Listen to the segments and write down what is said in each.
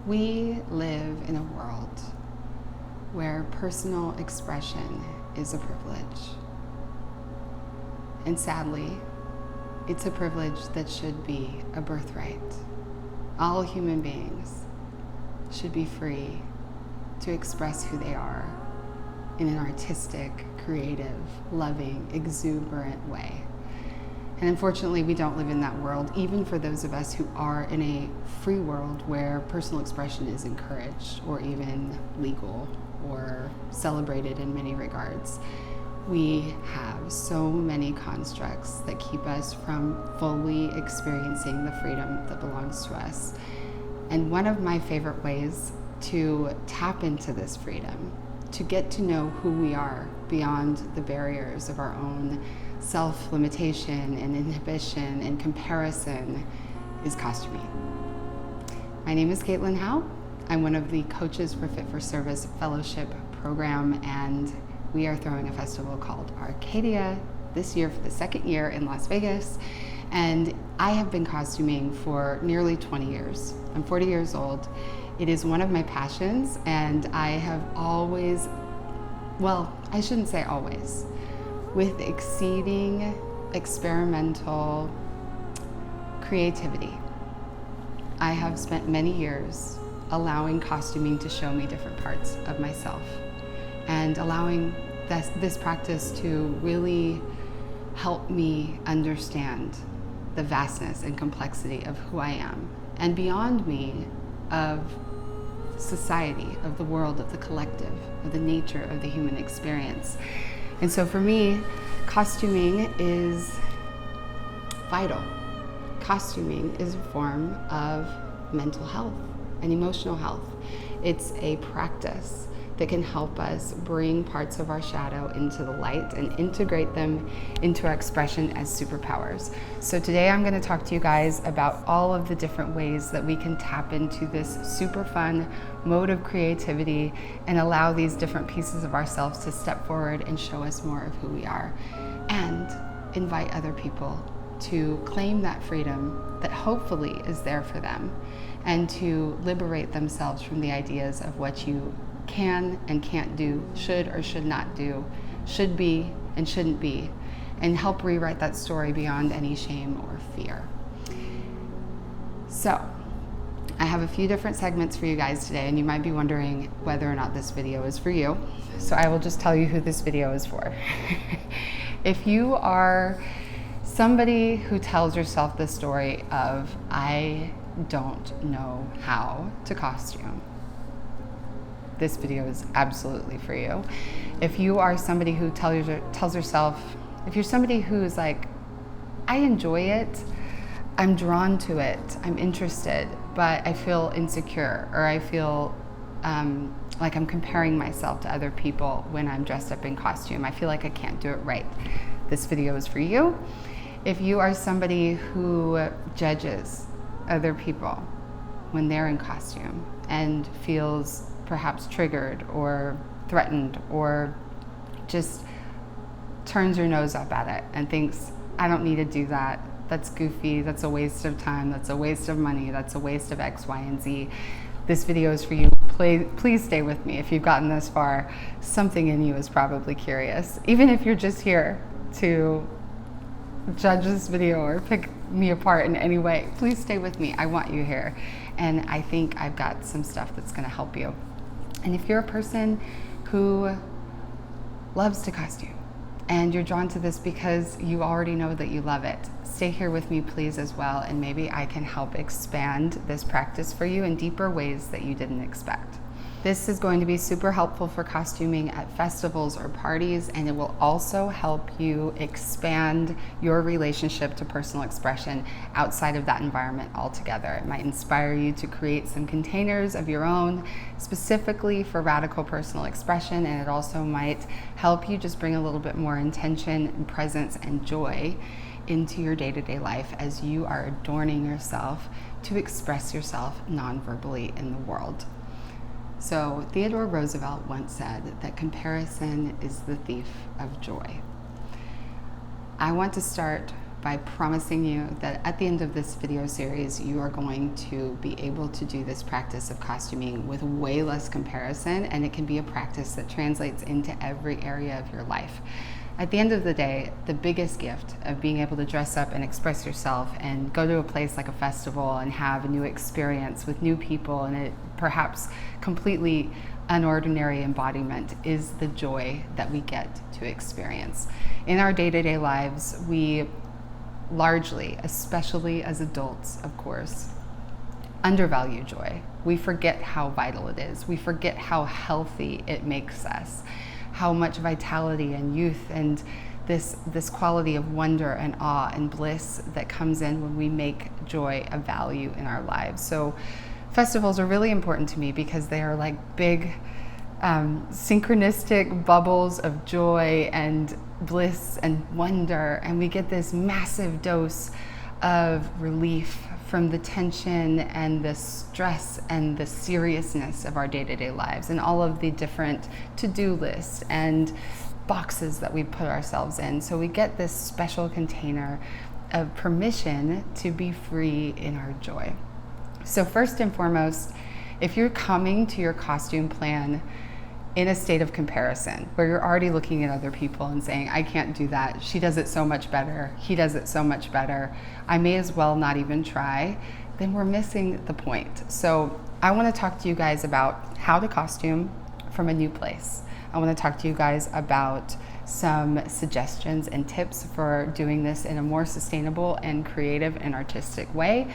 We live in a world where personal expression is a privilege. And sadly, it's a privilege that should be a birthright. All human beings should be free to express who they are in an artistic, creative, loving, exuberant way. And unfortunately, we don't live in that world, even for those of us who are in a free world where personal expression is encouraged or even legal or celebrated in many regards. We have so many constructs that keep us from fully experiencing the freedom that belongs to us. And one of my favorite ways to tap into this freedom, to get to know who we are beyond the barriers of our own self-limitation and inhibition and comparison, is costuming. My name is Caitlyn Howe. I'm one of the coaches for Fit for Service Fellowship Program, and we are throwing a festival called Arcadia this year for the second year in Las Vegas. And I have been costuming for nearly 20 years. I'm 40 years old. It is one of my passions, and I have always, well, I shouldn't say always, with exceeding experimental creativity, I have spent many years allowing costuming to show me different parts of myself and allowing this practice to really help me understand the vastness and complexity of who I am, and beyond me, of society, of the world, of the collective, of the nature of the human experience. And so for me, costuming is vital. Costuming is a form of mental health and emotional health. It's a practice that can help us bring parts of our shadow into the light and integrate them into our expression as superpowers. So today I'm going to talk to you guys about all of the different ways that we can tap into this super fun mode of creativity and allow these different pieces of ourselves to step forward and show us more of who we are, and invite other people to claim that freedom that hopefully is there for them, and to liberate themselves from the ideas of what you can and can't do, should or should not do, should be and shouldn't be, and help rewrite that story beyond any shame or fear. So, I have a few different segments for you guys today, and you might be wondering whether or not this video is for you. So I will just tell you who this video is for. If you are somebody who tells yourself the story of, I don't know how to costume, this video is absolutely for you. If you are somebody who tells yourself, if you're somebody who's like, I enjoy it, I'm drawn to it, I'm interested, but I feel insecure, or I feel like I'm comparing myself to other people when I'm dressed up in costume, I feel like I can't do it right, this video is for you. If you are somebody who judges other people when they're in costume and feels perhaps triggered or threatened, or just turns your nose up at it and thinks, I don't need to do that, that's goofy, that's a waste of time, that's a waste of money, that's a waste of X, Y, and Z, this video is for you. Please stay with me. If you've gotten this far, something in you is probably curious. Even if you're just here to judge this video or pick me apart in any way, please stay with me. I want you here. And I think I've got some stuff that's going to help you. And if you're a person who loves to costume and you're drawn to this because you already know that you love it, stay here with me please as well, and maybe I can help expand this practice for you in deeper ways that you didn't expect. This is going to be super helpful for costuming at festivals or parties, and it will also help you expand your relationship to personal expression outside of that environment altogether. It might inspire you to create some containers of your own specifically for radical personal expression, and it also might help you just bring a little bit more intention and presence and joy into your day-to-day life as you are adorning yourself to express yourself non-verbally in the world. So Theodore Roosevelt once said that comparison is the thief of joy. I want to start by promising you that at the end of this video series, you are going to be able to do this practice of costuming with way less comparison, and it can be a practice that translates into every area of your life. At the end of the day, the biggest gift of being able to dress up and express yourself and go to a place like a festival and have a new experience with new people and a perhaps completely unordinary embodiment is the joy that we get to experience. In our day-to-day lives, we largely, especially as adults, of course, undervalue joy. We forget how vital it is. We forget how healthy it makes us, how much vitality and youth and this quality of wonder and awe and bliss that comes in when we make joy a value in our lives. So festivals are really important to me because they are like big synchronistic bubbles of joy and bliss and wonder, and we get this massive dose of relief from the tension and the stress and the seriousness of our day-to-day lives and all of the different to-do lists and boxes that we put ourselves in. So we get this special container of permission to be free in our joy. So first and foremost, if you're coming to your costume plan in a state of comparison, where you're already looking at other people and saying, I can't do that, she does it so much better, he does it so much better, I may as well not even try, then we're missing the point. So I want to talk to you guys about how to costume from a new place. I want to talk to you guys about some suggestions and tips for doing this in a more sustainable and creative and artistic way,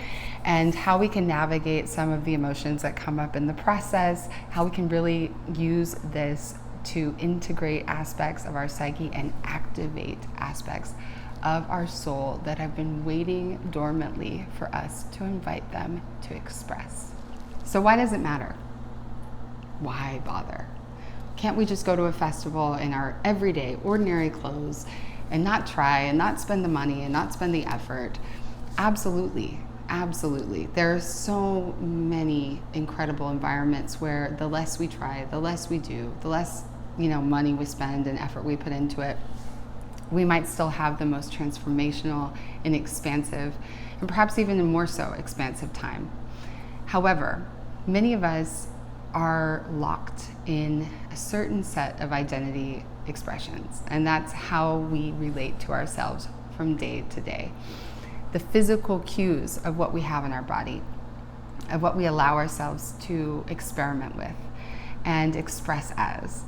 and how we can navigate some of the emotions that come up in the process, how we can really use this to integrate aspects of our psyche and activate aspects of our soul that have been waiting dormantly for us to invite them to express. So why does it matter? Why bother? Can't we just go to a festival in our everyday, ordinary clothes and not try and not spend the money and not spend the effort? Absolutely, absolutely. There are so many incredible environments where the less we try, the less we do, the less money we spend and effort we put into it, we might still have the most transformational and expansive, and perhaps even more so expansive time. However, many of us are locked in a certain set of identity expressions, and that's how we relate to ourselves from day to day. The physical cues of what we have in our body, of what we allow ourselves to experiment with and express as.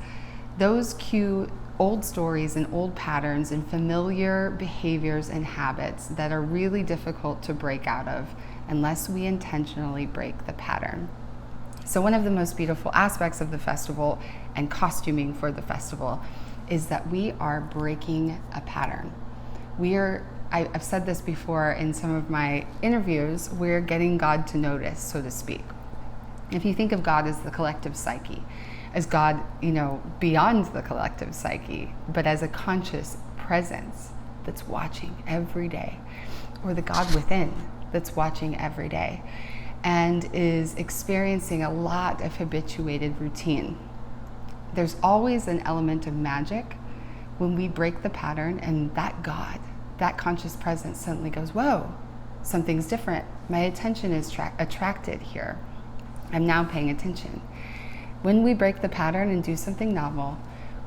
Those cue old stories and old patterns and familiar behaviors and habits that are really difficult to break out of unless we intentionally break the pattern. So one of the most beautiful aspects of the festival and costuming for the festival is that we are breaking a pattern. I've said this before in some of my interviews, we're getting God to notice, so to speak. If you think of God as the collective psyche, as God, beyond the collective psyche, but as a conscious presence that's watching every day, or the God within that's watching every day, and is experiencing a lot of habituated routine. There's always an element of magic when we break the pattern, and that God, that conscious presence suddenly goes, whoa, something's different. My attention is attracted here. I'm now paying attention. When we break the pattern and do something novel,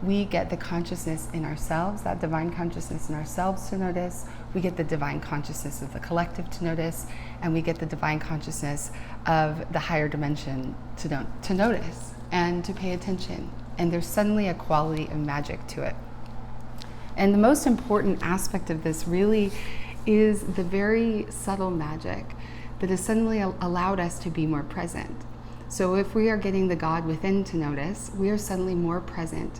we get the consciousness in ourselves, that divine consciousness in ourselves to notice, we get the divine consciousness of the collective to notice, and we get the divine consciousness of the higher dimension to notice and to pay attention. And there's suddenly a quality of magic to it. And the most important aspect of this really is the very subtle magic that has suddenly allowed us to be more present. So if we are getting the God within to notice, we are suddenly more present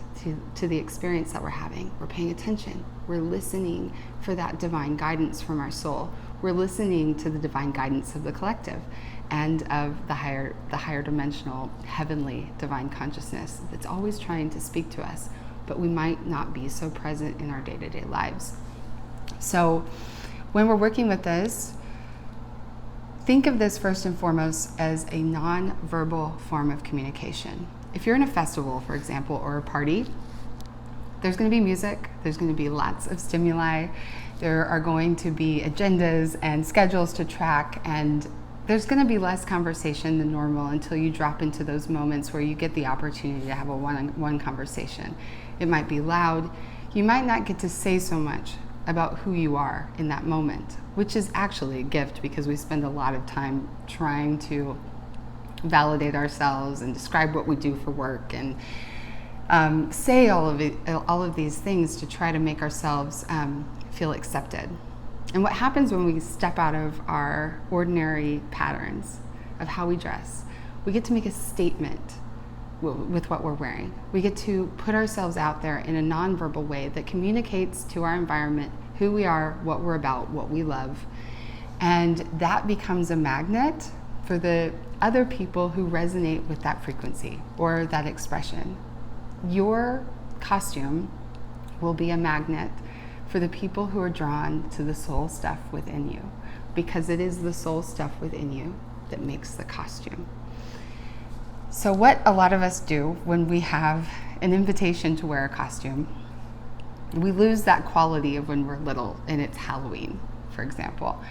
to the experience that we're having. We're paying attention. We're listening for that divine guidance from our soul. We're listening to the divine guidance of the collective and of the higher dimensional, heavenly divine consciousness that's always trying to speak to us, but we might not be so present in our day-to-day lives. So when we're working with this, think of this first and foremost as a non-verbal form of communication. If you're in a festival, for example, or a party, there's going to be music, there's going to be lots of stimuli, There are going to be agendas and schedules to track, and there's going to be less conversation than normal until you drop into those moments where you get the opportunity to have a one-on-one conversation. It might be loud. You might not get to say so much about who you are in that moment, which is actually a gift because we spend a lot of time trying to validate ourselves and describe what we do for work and say all of these things to try to make ourselves feel accepted. And what happens when we step out of our ordinary patterns of how we dress, we get to make a statement with what we're wearing. We get to put ourselves out there in a nonverbal way that communicates to our environment who we are, what we're about, what we love. And that becomes a magnet for the other people who resonate with that frequency or that expression. Your costume will be a magnet for the people who are drawn to the soul stuff within you, because it is the soul stuff within you that makes the costume. So what a lot of us do when we have an invitation to wear a costume, we lose that quality of when we're little and it's Halloween, for example.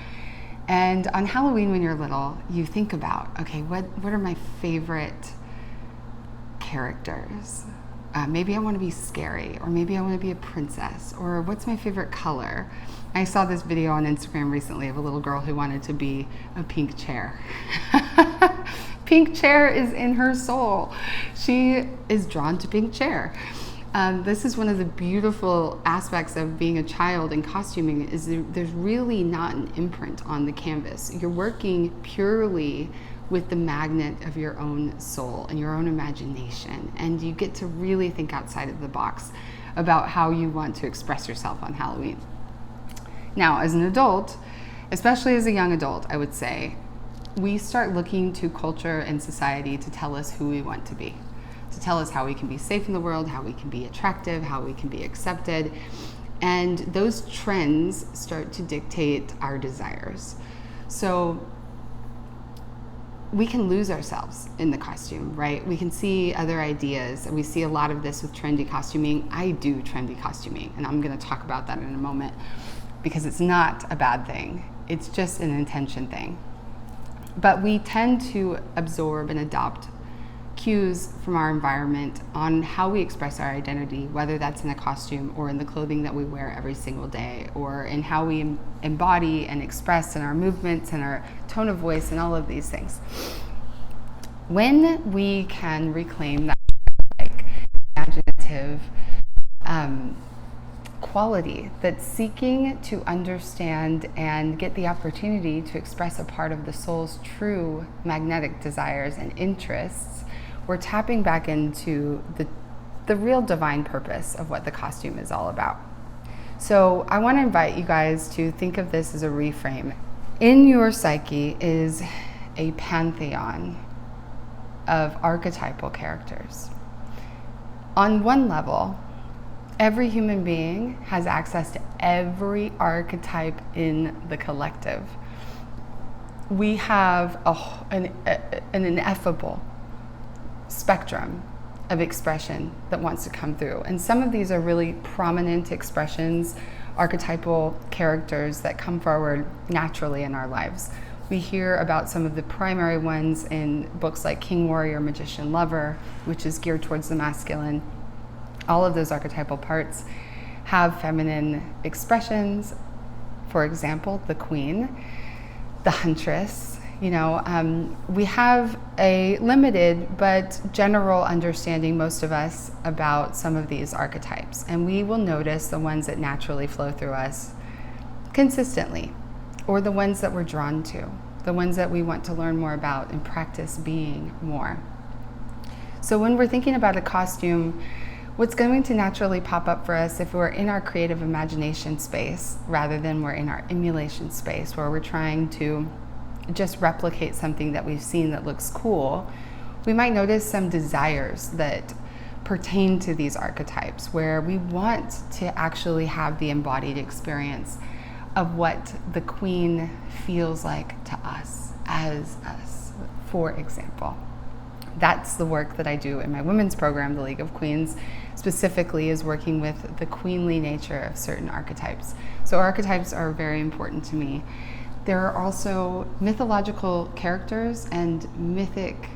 And on Halloween when you're little, you think about, okay, what are my favorite characters? Maybe I want to be scary, or maybe I want to be a princess, or what's my favorite color? I saw this video on Instagram recently of a little girl who wanted to be a pink chair. Pink chair is in her soul. She is drawn to pink chair. This is one of the beautiful aspects of being a child in costuming, is there's really not an imprint on the canvas. You're working purely with the magnet of your own soul and your own imagination, and you get to really think outside of the box about how you want to express yourself on Halloween. Now, as an adult, especially as a young adult, I would say, we start looking to culture and society to tell us who we want to be, to tell us how we can be safe in the world, how we can be attractive, how we can be accepted. And those trends start to dictate our desires. So we can lose ourselves in the costume, right? We can see other ideas, and we see a lot of this with trendy costuming. I do trendy costuming, and I'm going to talk about that in a moment, because it's not a bad thing. It's just an intention thing. But we tend to absorb and adopt cues from our environment on how we express our identity, whether that's in a costume or in the clothing that we wear every single day, or in how we embody and express in our movements and our tone of voice and all of these things. When we can reclaim that imaginative quality that's seeking to understand and get the opportunity to express a part of the soul's true magnetic desires and interests, we're tapping back into the real divine purpose of what the costume is all about. So I want to invite you guys to think of this as a reframe. In your psyche is a pantheon of archetypal characters. On one level, every human being has access to every archetype in the collective. We have an ineffable spectrum of expression that wants to come through. And some of these are really prominent expressions, archetypal characters that come forward naturally in our lives. We hear about some of the primary ones in books like King, Warrior, Magician, Lover, which is geared towards the masculine. All of those archetypal parts have feminine expressions. For example, the Queen, the Huntress. We have a limited but general understanding, most of us, about some of these archetypes. And we will notice the ones that naturally flow through us consistently, or the ones that we're drawn to, the ones that we want to learn more about and practice being more. So when we're thinking about a costume, what's going to naturally pop up for us if we're in our creative imagination space rather than we're in our emulation space, where we're trying to just replicate something that we've seen that looks cool, we might notice some desires that pertain to these archetypes, where we want to actually have the embodied experience of what the Queen feels like to us, as us. For example, that's the work that I do in my women's program, the League of Queens, specifically is working with the queenly nature of certain archetypes. So archetypes are very important to me. There are also mythological characters and mythic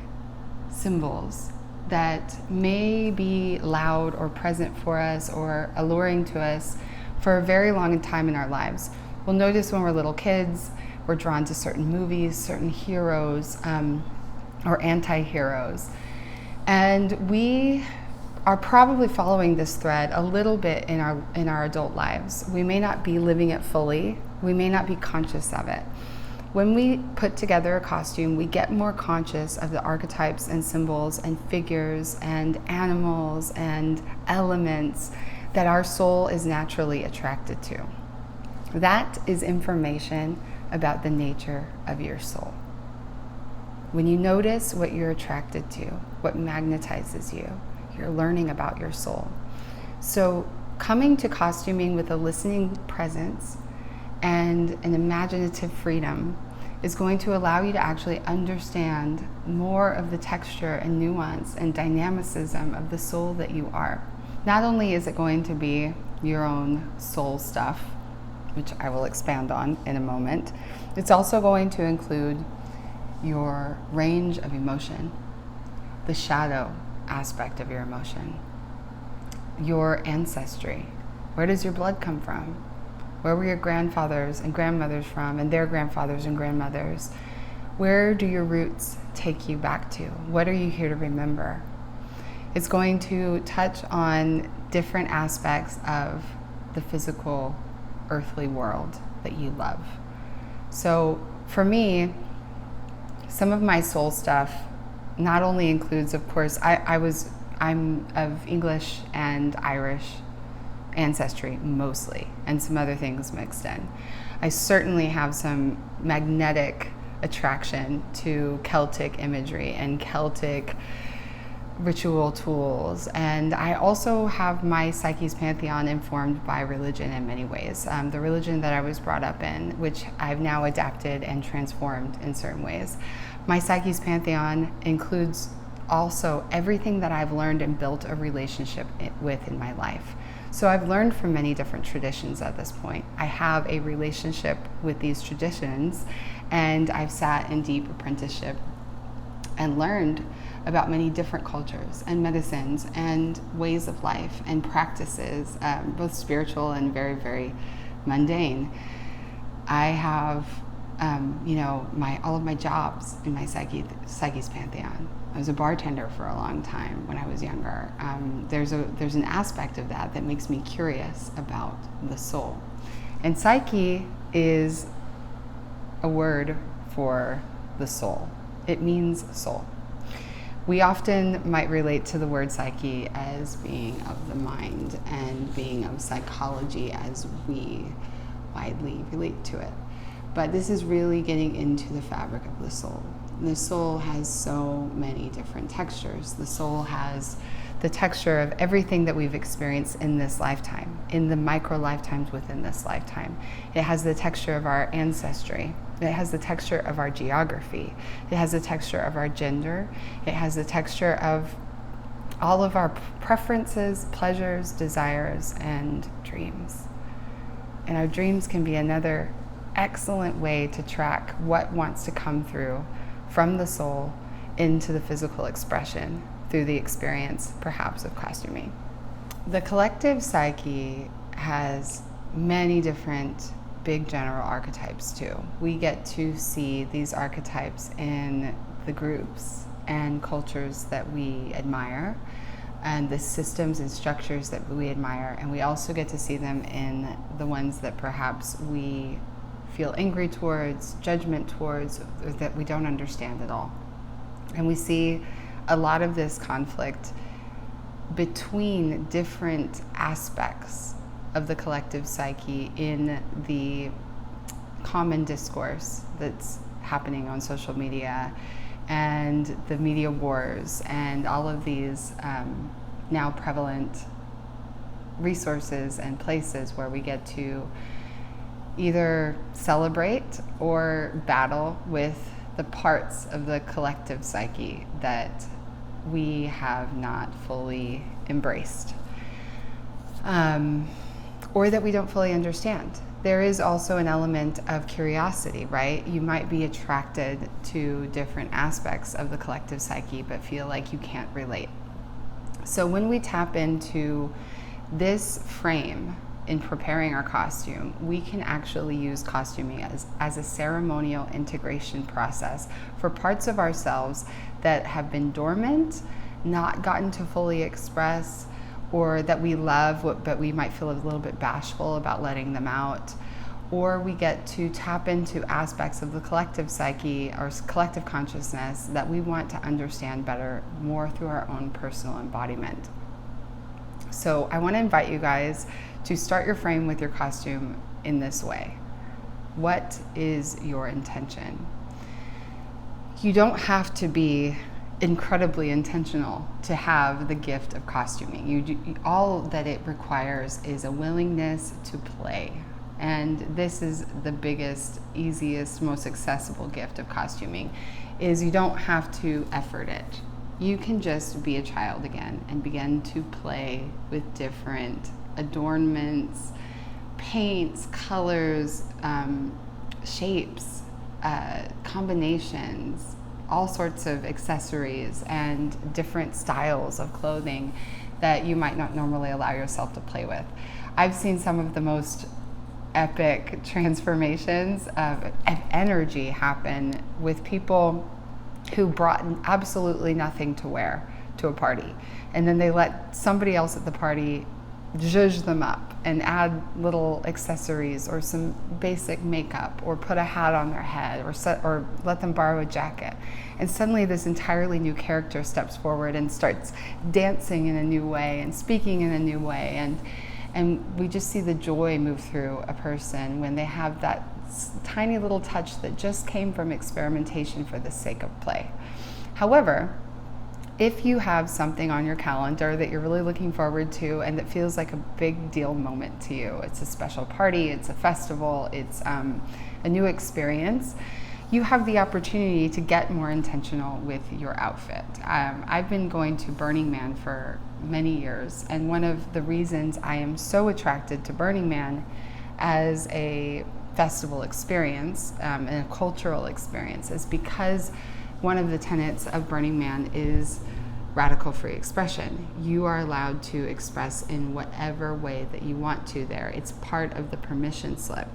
symbols that may be loud or present for us or alluring to us for a very long time in our lives. We'll notice when we're little kids, we're drawn to certain movies, certain heroes, or anti-heroes. And we are probably following this thread a little bit in our adult lives. We may not be living it fully. We may not be conscious of it. When we put together a costume, we get more conscious of the archetypes and symbols and figures and animals and elements that our soul is naturally attracted to. That is information about the nature of your soul. When you notice what you're attracted to, what magnetizes you, you're learning about your soul. So coming to costuming with a listening presence and an imaginative freedom is going to allow you to actually understand more of the texture and nuance and dynamicism of the soul that you are. Not only is it going to be your own soul stuff, which I will expand on in a moment, it's also going to include your range of emotion, the shadow aspect of your emotion, your ancestry. Where does your blood come from? Where were your grandfathers and grandmothers from, and their grandfathers and grandmothers? Where do your roots take you back to? What are you here to remember? It's going to touch on different aspects of the physical, earthly world that you love. So for me, some of my soul stuff not only includes, of course, I'm of English and Irish ancestry mostly, and some other things mixed in. I certainly have some magnetic attraction to Celtic imagery and Celtic ritual tools, and I also have my Psyche's Pantheon informed by religion in many ways. The religion that I was brought up in, which I've now adapted and transformed in certain ways. My Psyche's Pantheon includes also everything that I've learned and built a relationship with in my life. So I've learned from many different traditions at this point. I have a relationship with these traditions, and I've sat in deep apprenticeship and learned about many different cultures and medicines and ways of life and practices, both spiritual and very, very mundane. I have, all of my jobs in my Psyche's Pantheon. I was a bartender for a long time when I was younger. There's an aspect of that that makes me curious about the soul. And Psyche is a word for the soul. It means soul. We often might relate to the word psyche as being of the mind and being of psychology as we widely relate to it. But this is really getting into the fabric of the soul. The soul has so many different textures. The soul has the texture of everything that we've experienced in this lifetime, in the micro lifetimes within this lifetime. It has the texture of our ancestry. It has the texture of our geography. It has the texture of our gender. It has the texture of all of our preferences, pleasures, desires, and dreams. And our dreams can be another excellent way to track what wants to come through from the soul into the physical expression through the experience, perhaps, of costuming. The collective psyche has many different big general archetypes too. We get to see these archetypes in the groups and cultures that we admire, and the systems and structures that we admire, and we also get to see them in the ones that perhaps we feel angry towards, judgment towards, or that we don't understand at all. And we see a lot of this conflict between different aspects of the collective psyche in the common discourse that's happening on social media and the media wars and all of these now prevalent resources and places where we get to either celebrate or battle with the parts of the collective psyche that we have not fully embraced, or that we don't fully understand. There is also an element of curiosity, right? You might be attracted to different aspects of the collective psyche, but feel like you can't relate. So when we tap into this frame in preparing our costume, we can actually use costuming as a ceremonial integration process for parts of ourselves that have been dormant, not gotten to fully express, or that we love, but we might feel a little bit bashful about letting them out. Or we get to tap into aspects of the collective psyche or collective consciousness that we want to understand better, more through our own personal embodiment. So I want to invite you guys to start your frame with your costume in this way. What is your intention? You don't have to be incredibly intentional to have the gift of costuming. All that it requires is a willingness to play. And this is the biggest, easiest, most accessible gift of costuming, is you don't have to effort it. You can just be a child again and begin to play with different adornments, paints, colors, shapes, combinations, all sorts of accessories and different styles of clothing that you might not normally allow yourself to play with. I've seen some of the most epic transformations of energy happen with people who brought absolutely nothing to wear to a party, and then they let somebody else at the party zhuzh them up and add little accessories or some basic makeup or put a hat on their head or let them borrow a jacket, and suddenly this entirely new character steps forward and starts dancing in a new way and speaking in a new way, and we just see the joy move through a person when they have that tiny little touch that just came from experimentation for the sake of play. However, if you have something on your calendar that you're really looking forward to and that feels like a big deal moment to you, it's a special party, it's a festival, it's a new experience, you have the opportunity to get more intentional with your outfit. I've been going to Burning Man for many years, and one of the reasons I am so attracted to Burning Man as a festival experience and a cultural experience is because one of the tenets of Burning Man is radical free expression. You are allowed to express in whatever way that you want to there. It's part of the permission slip.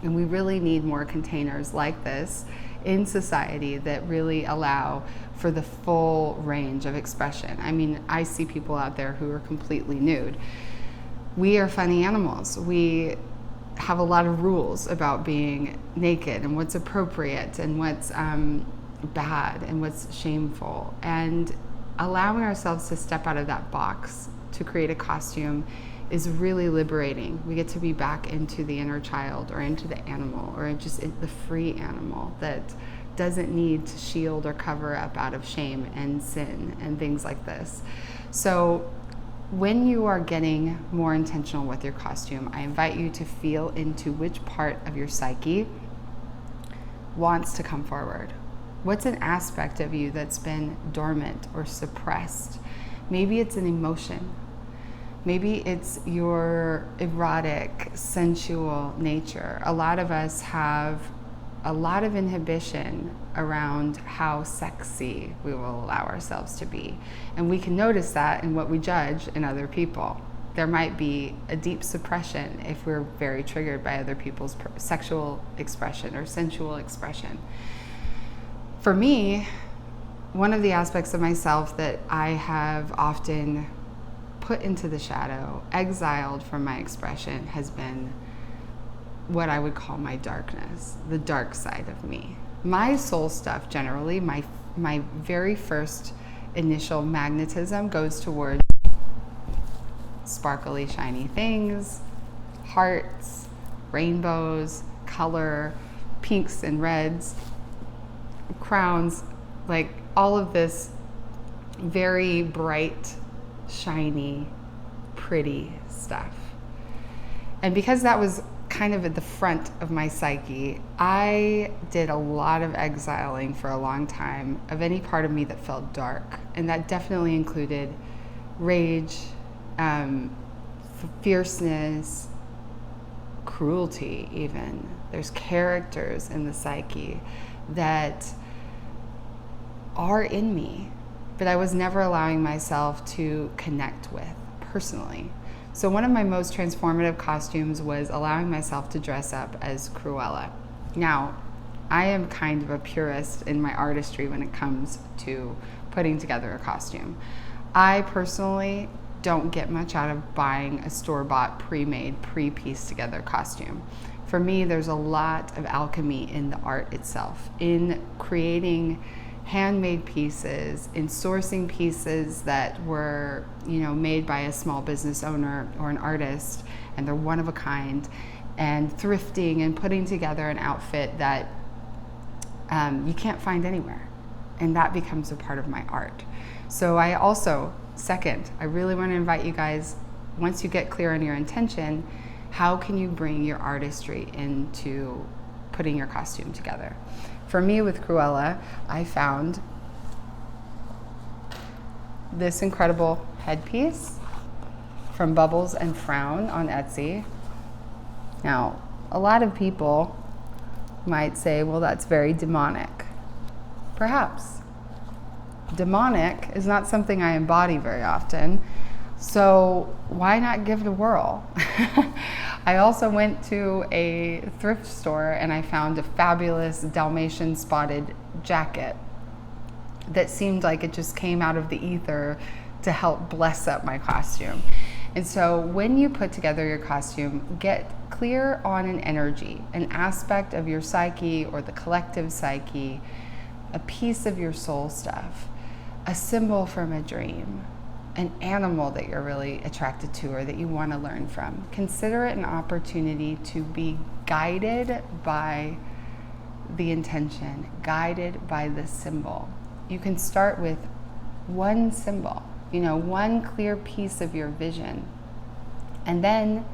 And we really need more containers like this in society that really allow for the full range of expression. I mean, I see people out there who are completely nude. We are funny animals. We have a lot of rules about being naked and what's appropriate and what's bad and what's shameful. And allowing ourselves to step out of that box to create a costume is really liberating. We get to be back into the inner child or into the animal or just the free animal that doesn't need to shield or cover up out of shame and sin and things like this. So when you are getting more intentional with your costume, I invite you to feel into which part of your psyche wants to come forward. What's an aspect of you that's been dormant or suppressed? Maybe it's an emotion. Maybe it's your erotic, sensual nature. A lot of us have a lot of inhibition around how sexy we will allow ourselves to be. And we can notice that in what we judge in other people. There might be a deep suppression if we're very triggered by other people's sexual expression or sensual expression. For me, one of the aspects of myself that I have often put into the shadow, exiled from my expression, has been what I would call my darkness, the dark side of me. My soul stuff generally, my very first initial magnetism goes towards sparkly, shiny things, hearts, rainbows, color, pinks and reds, crowns, like all of this very bright, shiny, pretty stuff. And because that was kind of at the front of my psyche, I did a lot of exiling for a long time of any part of me that felt dark. And that definitely included rage, fierceness, cruelty even. There's characters in the psyche that are in me, but I was never allowing myself to connect with personally. So one of my most transformative costumes was allowing myself to dress up as Cruella. Now, I am kind of a purist in my artistry when it comes to putting together a costume. I personally don't get much out of buying a store-bought, pre-made, pre-pieced together costume. For me, there's a lot of alchemy in the art itself, in creating handmade pieces, in sourcing pieces that were, made by a small business owner or an artist, and they're one of a kind, and thrifting and putting together an outfit that you can't find anywhere. And that becomes a part of my art. So I also, second, I really want to invite you guys, once you get clear on your intention, how can you bring your artistry into putting your costume together? For me with Cruella, I found this incredible headpiece from Bubbles and Frown on Etsy. Now, a lot of people might say, well, that's very demonic. Perhaps. Demonic is not something I embody very often, so why not give it a whirl? I also went to a thrift store and I found a fabulous Dalmatian spotted jacket that seemed like it just came out of the ether to help bless up my costume. And so when you put together your costume, get clear on an energy, an aspect of your psyche or the collective psyche, a piece of your soul stuff, a symbol from a dream, an animal that you're really attracted to or that you want to learn from. Consider it an opportunity to be guided by the intention, guided by the symbol. You can start with one symbol, one clear piece of your vision, and then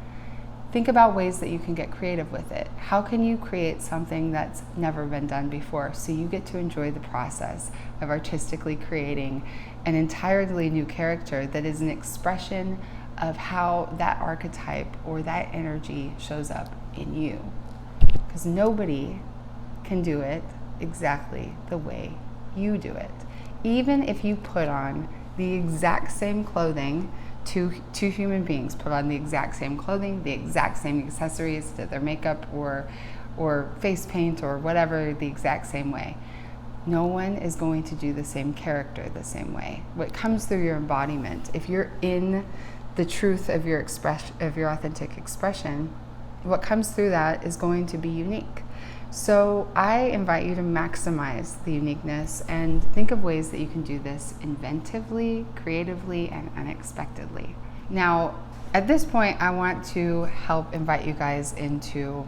think about ways that you can get creative with it. How can you create something that's never been done before so you get to enjoy the process of artistically creating an entirely new character that is an expression of how that archetype or that energy shows up in you? Because nobody can do it exactly the way you do it. Even if you put on the exact same clothing, two human beings put on the exact same clothing, the exact same accessories to their makeup or face paint or whatever, the exact same way. No one is going to do the same character the same way. What comes through your embodiment, if you're in the truth of your authentic expression, what comes through that is going to be unique. So I invite you to maximize the uniqueness and think of ways that you can do this inventively, creatively, and unexpectedly. Now, at this point, I want to help invite you guys into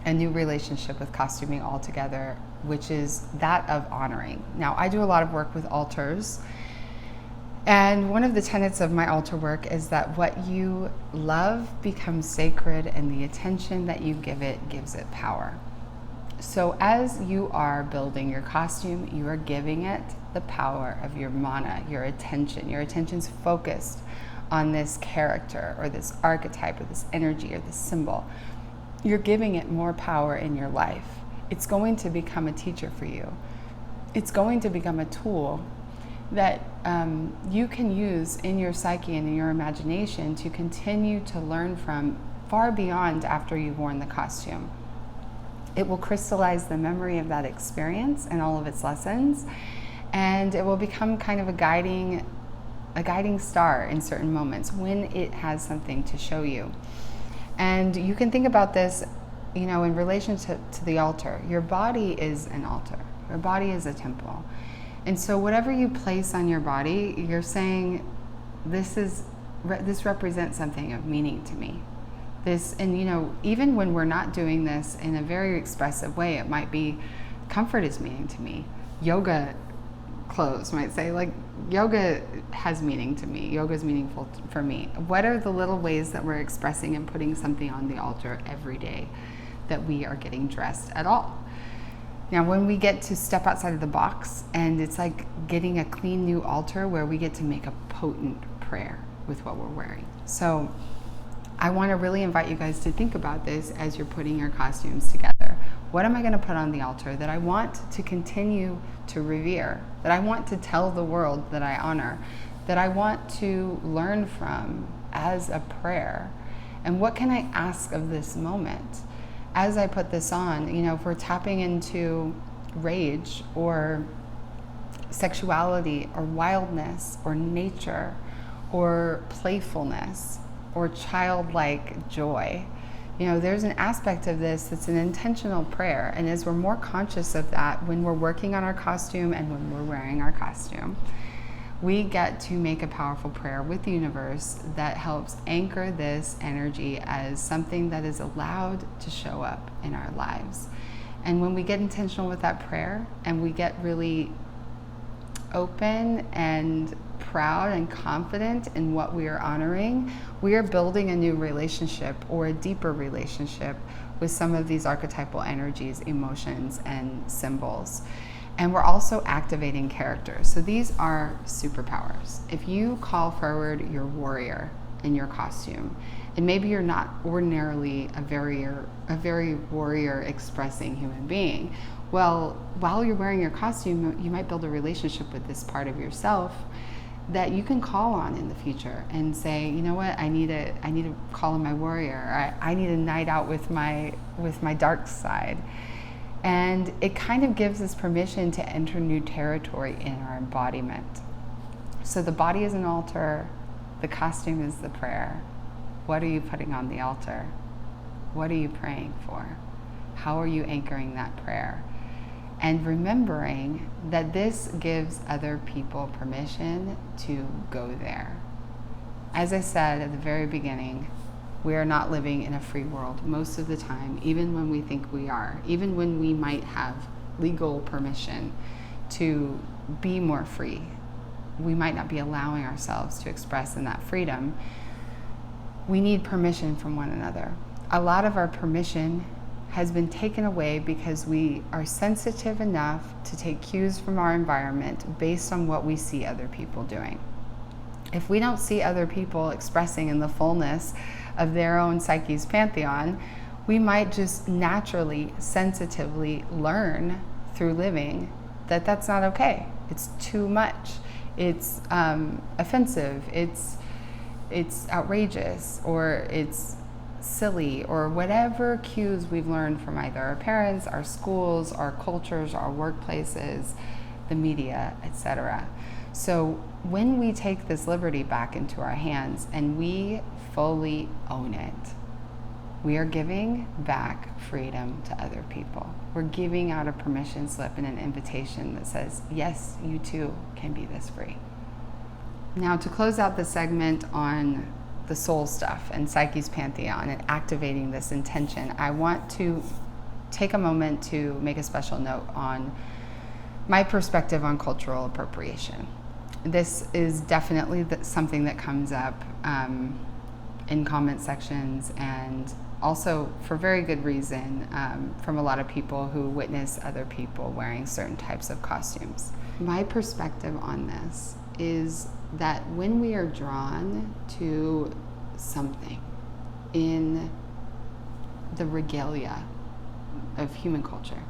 a new relationship with costuming altogether, which is that of honoring. Now, I do a lot of work with altars, and one of the tenets of my altar work is that what you love becomes sacred, and the attention that you give it gives it power. So as you are building your costume, you are giving it the power of your mana, your attention. Your attention's focused on this character or this archetype or this energy or this symbol. You're giving it more power in your life. It's going to become a teacher for you. It's going to become a tool that you can use in your psyche and in your imagination to continue to learn from far beyond after you've worn the costume. It will crystallize the memory of that experience and all of its lessons, and it will become kind of a guiding star in certain moments when it has something to show you. And you can think about this, in relationship to the altar. Your body is an altar. Your body is a temple. And so whatever you place on your body, you're saying, this represents something of meaning to me. Even when we're not doing this in a very expressive way, it might be comfort is meaning to me. Yoga close might say, like, yoga has meaning to me. Yoga is meaningful for me. What are the little ways that we're expressing and putting something on the altar every day that we are getting dressed at all? Now, when we get to step outside of the box, and it's like getting a clean new altar where we get to make a potent prayer with what we're wearing. So I want to really invite you guys to think about this as you're putting your costumes together. What am I going to put on the altar that I want to continue to revere, that I want to tell the world that I honor, that I want to learn from as a prayer? And what can I ask of this moment? As I put this on, if we're tapping into rage or sexuality or wildness or nature or playfulness or childlike joy, there's an aspect of this that's an intentional prayer. And as we're more conscious of that when we're working on our costume and when we're wearing our costume, we get to make a powerful prayer with the universe that helps anchor this energy as something that is allowed to show up in our lives. And when we get intentional with that prayer and we get really open and proud and confident in what we are honoring, we are building a new relationship or a deeper relationship with some of these archetypal energies, emotions, and symbols. And we're also activating characters. So these are superpowers. If you call forward your warrior in your costume, and maybe you're not ordinarily a very warrior expressing human being, well, while you're wearing your costume, you might build a relationship with this part of yourself that you can call on in the future and say, you know what, I need to call on my warrior. I need a night out with my dark side. And it kind of gives us permission to enter new territory in our embodiment. So the body is an altar, the costume is the prayer. What are you putting on the altar? What are you praying for? How are you anchoring that prayer? And remembering that this gives other people permission to go there. As I said at the very beginning, we are not living in a free world most of the time, even when we think we are, even when we might have legal permission to be more free. We might not be allowing ourselves to express in that freedom. We need permission from one another. A lot of our permission has been taken away because we are sensitive enough to take cues from our environment based on what we see other people doing. If we don't see other people expressing in the fullness of their own psyche's pantheon, we might just naturally, sensitively learn through living that that's not okay. It's too much. It's offensive. It's outrageous, or it's silly, or whatever cues we've learned from either our parents, our schools, our cultures, our workplaces, the media, etc. So when we take this liberty back into our hands and we fully own it, we are giving back freedom to other people. We're giving out a permission slip and an invitation that says, yes, you too can be this free. Now, to close out the segment on the soul stuff and Psyche's Pantheon and activating this intention, I want to take a moment to make a special note on my perspective on cultural appropriation. This is definitely something that comes up in comment sections, and also for very good reason from a lot of people who witness other people wearing certain types of costumes. My perspective on this is that when we are drawn to something in the regalia of human culture,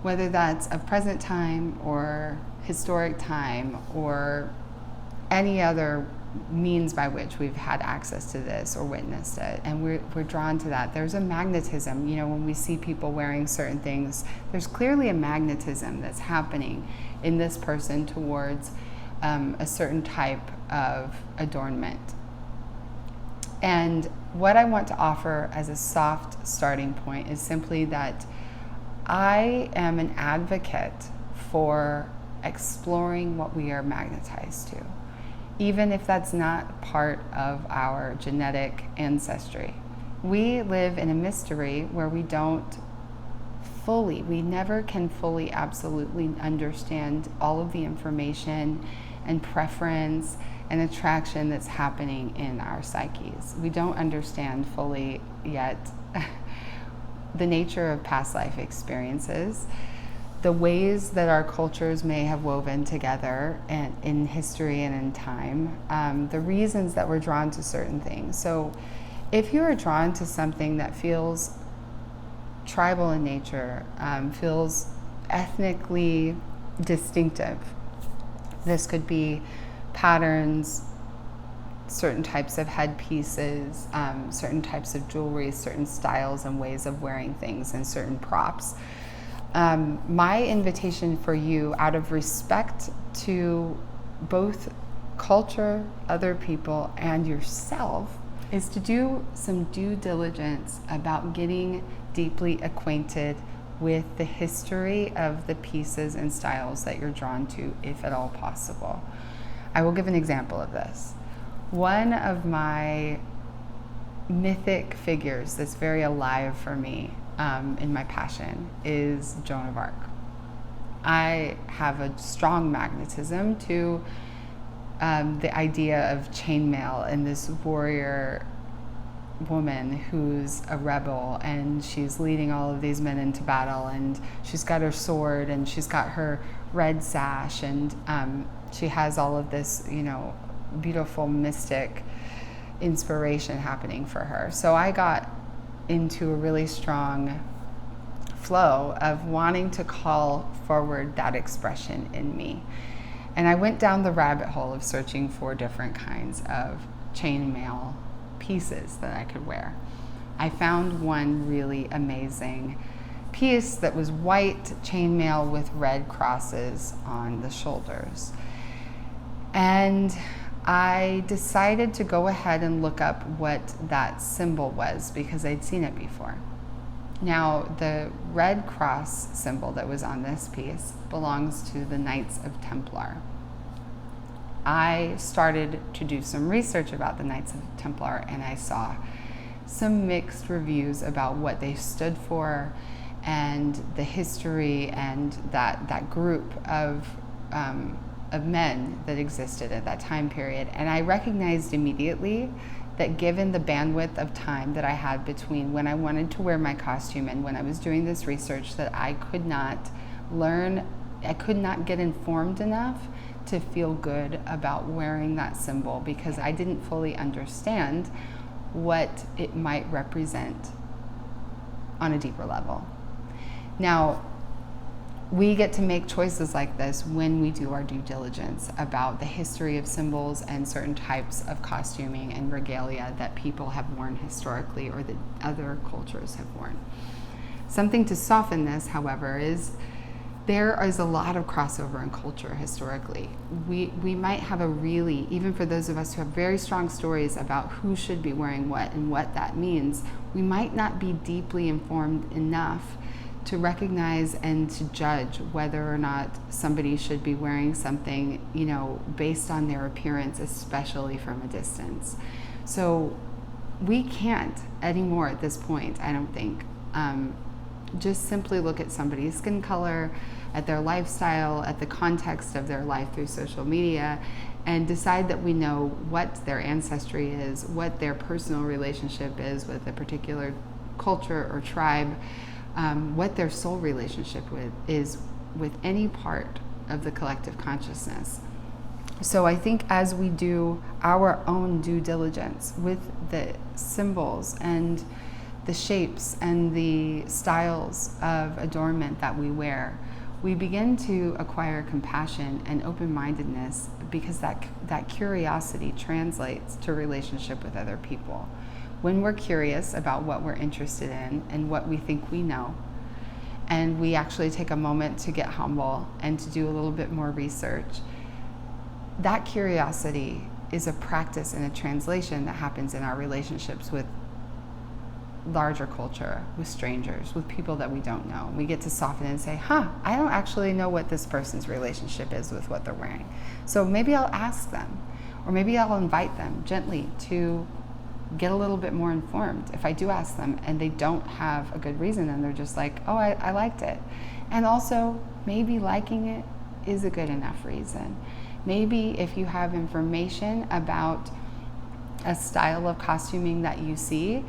whether that's of present time or historic time or any other means by which we've had access to this or witnessed it, and we're drawn to that. There's a magnetism, when we see people wearing certain things, there's clearly a magnetism that's happening in this person towards a certain type of adornment. And what I want to offer as a soft starting point is simply that I am an advocate for exploring what we are magnetized to, even if that's not part of our genetic ancestry. We live in a mystery where we don't fully. We never can fully, absolutely understand all of the information and preference and attraction that's happening in our psyches. We don't understand fully yet the nature of past life experiences, the ways that our cultures may have woven together and in history and in time, the reasons that we're drawn to certain things. So if you are drawn to something that feels tribal in nature, feels ethnically distinctive, this could be patterns, certain types of headpieces, certain types of jewelry, certain styles and ways of wearing things, and certain props. My invitation for you, out of respect to both culture, other people, and yourself, is to do some due diligence about getting deeply acquainted with the history of the pieces and styles that you're drawn to, if at all possible. I will give an example of this. One of my mythic figures that's very alive for me in my passion is Joan of Arc. I have a strong magnetism to the idea of chainmail and this warrior woman who's a rebel, and she's leading all of these men into battle, and she's got her sword and she's got her red sash, and she has all of this, beautiful mystic inspiration happening for her. So I got into a really strong flow of wanting to call forward that expression in me. And I went down the rabbit hole of searching for different kinds of chainmail pieces that I could wear. I found one really amazing piece that was white chainmail with red crosses on the shoulders. And I decided to go ahead and look up what that symbol was, because I'd seen it before. Now, the red cross symbol that was on this piece belongs to the Knights of Templar. I started to do some research about the Knights of Templar, and I saw some mixed reviews about what they stood for and the history and that group of men that existed at that time period. And I recognized immediately that given the bandwidth of time that I had between when I wanted to wear my costume and when I was doing this research, that I could not get informed enough to feel good about wearing that symbol, because I didn't fully understand what it might represent on a deeper level. Now, we get to make choices like this when we do our due diligence about the history of symbols and certain types of costuming and regalia that people have worn historically or that other cultures have worn. Something to soften this, however, is there is a lot of crossover in culture historically. We might have even for those of us who have very strong stories about who should be wearing what and what that means, we might not be deeply informed enough to recognize and to judge whether or not somebody should be wearing something, based on their appearance, especially from a distance. So we can't anymore at this point, I don't think, just simply look at somebody's skin color, at their lifestyle, at the context of their life through social media, and decide that we know what their ancestry is, what their personal relationship is with a particular culture or tribe, what their soul relationship is with any part of the collective consciousness. So I think as we do our own due diligence with the symbols and the shapes and the styles of adornment that we wear, we begin to acquire compassion and open-mindedness, because that curiosity translates to relationship with other people. When we're curious about what we're interested in and what we think we know, and we actually take a moment to get humble and to do a little bit more research, that curiosity is a practice and a translation that happens in our relationships with larger culture, with strangers, with people that we don't know. We get to soften and say, I don't actually know what this person's relationship is with what they're wearing. So maybe I'll ask them, or maybe I'll invite them gently to get a little bit more informed if I do ask them and they don't have a good reason and they're just like, oh, I liked it. And also, maybe liking it is a good enough reason. Maybe if you have information about a style of costuming that you see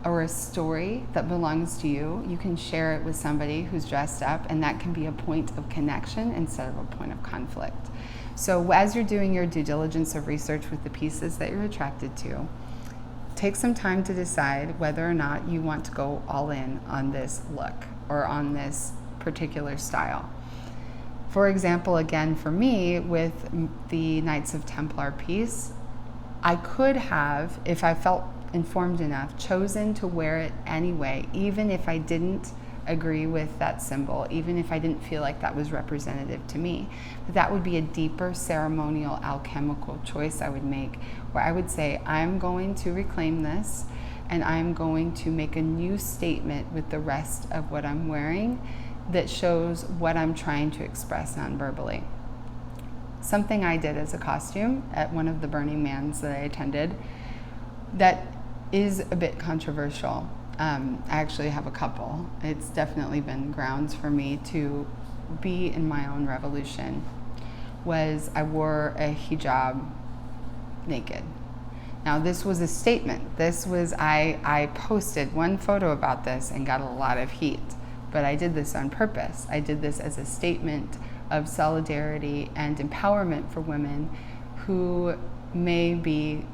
or a story that belongs to you, you can share it with somebody who's dressed up, and that can be a point of connection instead of a point of conflict. So as you're doing your due diligence of research with the pieces that you're attracted to, take some time to decide whether or not you want to go all in on this look or on this particular style. For example, again, for me, with the Knights of Templar piece, I could have, if I felt informed enough, chosen to wear it anyway, even if I didn't agree with that symbol, even if I didn't feel like that was representative to me. But that would be a deeper ceremonial alchemical choice I would make, where I would say, I'm going to reclaim this, and I'm going to make a new statement with the rest of what I'm wearing that shows what I'm trying to express non-verbally. Something I did as a costume at one of the Burning Mans that I attended that is a bit controversial. I actually have a couple. It's definitely been grounds for me to be in my own revolution. Was I wore a hijab naked. Now this was a statement. This was, I posted one photo about this and got a lot of heat, but I did this on purpose. I did this as a statement of solidarity and empowerment for women who may be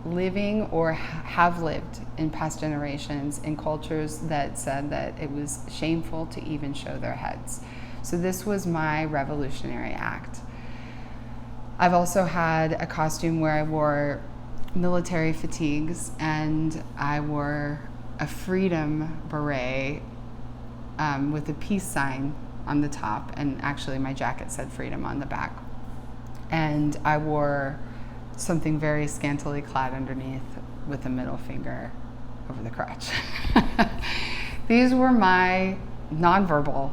living or have lived in past generations in cultures that said that it was shameful to even show their heads. So this was my revolutionary act. I've also had a costume where I wore military fatigues and I wore a freedom beret with a peace sign on the top, and actually my jacket said freedom on the back. And I wore something very scantily clad underneath with a middle finger over the crotch. These were my nonverbal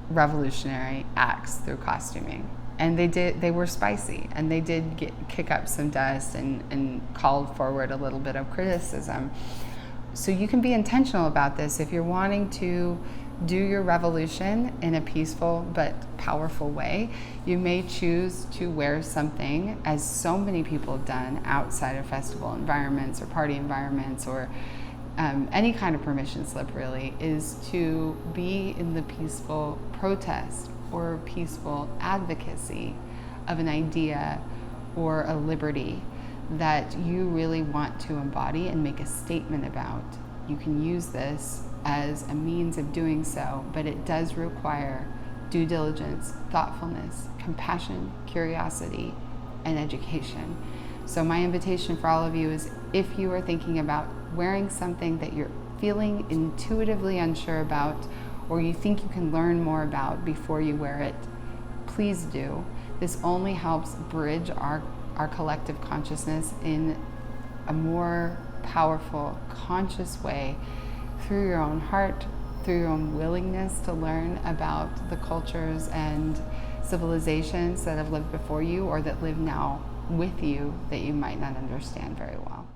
revolutionary acts through costuming. And they were spicy, and they did kick up some dust and called forward a little bit of criticism. So you can be intentional about this. If you're wanting to do your revolution in a peaceful but powerful way, you may choose to wear something, as so many people have done outside of festival environments or party environments or any kind of permission slip, really, is to be in the peaceful protest or peaceful advocacy of an idea or a liberty that you really want to embody and make a statement about. You can use this as a means of doing so, but it does require due diligence, thoughtfulness, compassion, curiosity, and education. So my invitation for all of you is, if you are thinking about wearing something that you're feeling intuitively unsure about, or you think you can learn more about before you wear it, please do. This only helps bridge our collective consciousness in a more powerful, conscious way, through your own heart, through your own willingness to learn about the cultures and civilizations that have lived before you or that live now with you that you might not understand very well.